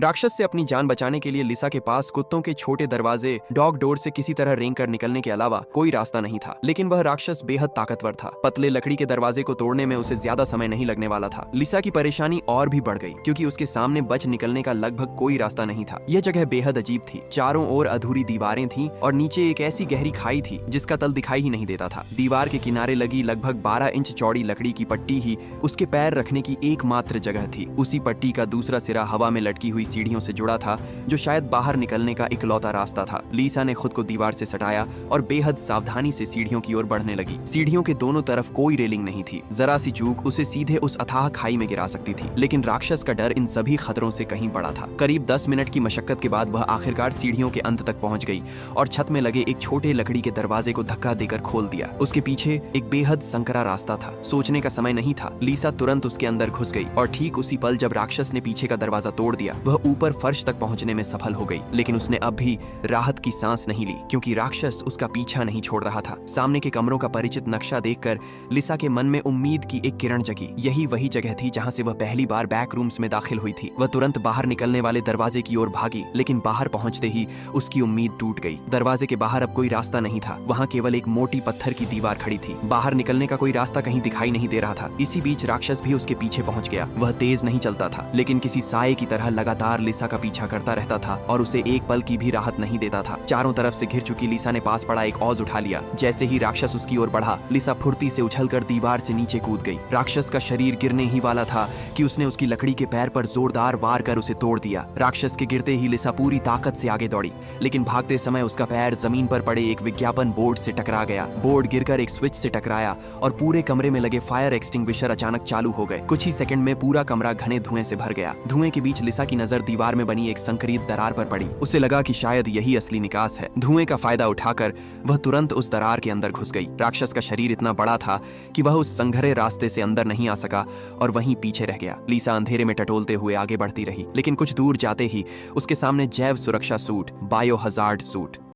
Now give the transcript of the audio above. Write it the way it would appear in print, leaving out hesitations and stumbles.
राक्षस से अपनी जान बचाने के लिए लिसा के पास कुत्तों के छोटे दरवाजे डॉग डोर से किसी तरह रेंग कर निकलने के अलावा कोई रास्ता नहीं था। लेकिन वह राक्षस बेहद ताकतवर था। पतले लकड़ी के दरवाजे को तोड़ने में उसे ज्यादा समय नहीं लगने वाला था। लिसा की परेशानी और भी बढ़ गई क्योंकि उसके सामने बच निकलने का लगभग कोई रास्ता नहीं था। यह जगह बेहद अजीब थी। चारों ओर अधूरी दीवारें थीं और नीचे एक ऐसी गहरी खाई थी जिसका तल दिखाई ही नहीं देता था। दीवार के किनारे लगी लगभग 12 इंच चौड़ी लकड़ी की पट्टी ही उसके पैर रखने की एकमात्र जगह थी। उसी पट्टी का दूसरा सिरा हवा में लटकी हुई सीढ़ियों से जुड़ा था, जो शायद बाहर निकलने का इकलौता रास्ता था। लिसा ने खुद को दीवार से सटाया और बेहद सावधानी से सीढ़ियों की ओर बढ़ने लगी। सीढ़ियों के दोनों तरफ कोई रेलिंग नहीं थी। जरा सी चूक उसे सीधे उस अथाह खाई में गिरा सकती थी। लेकिन राक्षस का डर इन सभी खतरों से कहीं बड़ा था। करीब 10 मिनट की मशक्कत के बाद वह आखिरकार सीढ़ियों के अंत तक पहुंच गई और छत में लगे एक छोटे लकड़ी के दरवाजे को धक्का देकर खोल दिया। उसके पीछे एक बेहद संकरा रास्ता था। सोचने का समय नहीं था। लिसा तुरंत उसके अंदर घुस गई और ठीक उसी पल जब राक्षस ने पीछे का दरवाजा तोड़ दिया, वह ऊपर फर्श तक पहुंचने में सफल हो गई। लेकिन उसने अब भी राहत की सांस नहीं ली क्योंकि राक्षस उसका पीछा नहीं छोड़ रहा था। सामने के कमरों का परिचित नक्शा देखकर लिसा के मन में उम्मीद की एक किरण जगी। यही वही जगह थी जहां से वह पहली बार बैक रूम्स में दाखिल हुई थी। वह तुरंत बाहर निकलने वाले दरवाजे की ओर भागी, लेकिन बाहर पहुंचते ही उसकी उम्मीद टूट गई। दरवाजे के बाहर अब कोई रास्ता नहीं था। वहां केवल एक मोटी पत्थर की दीवार खड़ी थी। बाहर निकलने का कोई रास्ता कहीं दिखाई नहीं दे रहा था। इसी बीच राक्षस भी उसके पीछे पहुंच गया। वह तेज नहीं चलता था, लेकिन किसी साये की तरह लगातार लिसा का पीछा करता रहता था और उसे एक पल की भी राहत नहीं देता था। चारों तरफ से घिर चुकी लिसा ने पास पड़ा एक औज उठा लिया। जैसे ही राक्षस उसकी ओर बढ़ा, लिसा फुर्ती से उछलकर दीवार से नीचे कूद गई। राक्षस का शरीर गिरने ही वाला था कि उसने उसकी लकड़ी के पैर पर जोरदार वार कर उसे तोड़ दिया। राक्षस के गिरते ही लिसा पूरी ताकत से आगे दौड़ी, लेकिन भागते समय उसका पैर जमीन पर पड़े एक विज्ञापन बोर्ड से टकरा गया। बोर्ड गिरकर एक स्विच से टकराया और पूरे कमरे में लगे फायर एक्सटिंग्विशर अचानक चालू हो गए। कुछ ही सेकंड में पूरा कमरा घने धुएं से भर गया। धुएं के बीच लिसा की नजर दीवार में बनी एक संकरित दरार पर पड़ी। उसे लगा कि शायद यही असली निकास है। धुएं का फायदा उठाकर वह तुरंत उस दरार के अंदर घुस गई। राक्षस का शरीर इतना बड़ा था कि वह उस संघरे रास्ते से अंदर नहीं आ सका और वहीं पीछे रह गया। लिसा अंधेरे में टटोलते हुए आगे बढ़ती रही, लेकिन कुछ दूर जाते ही उसके सामने जैव सुरक्षा सूट, बायो हजार्ड सूट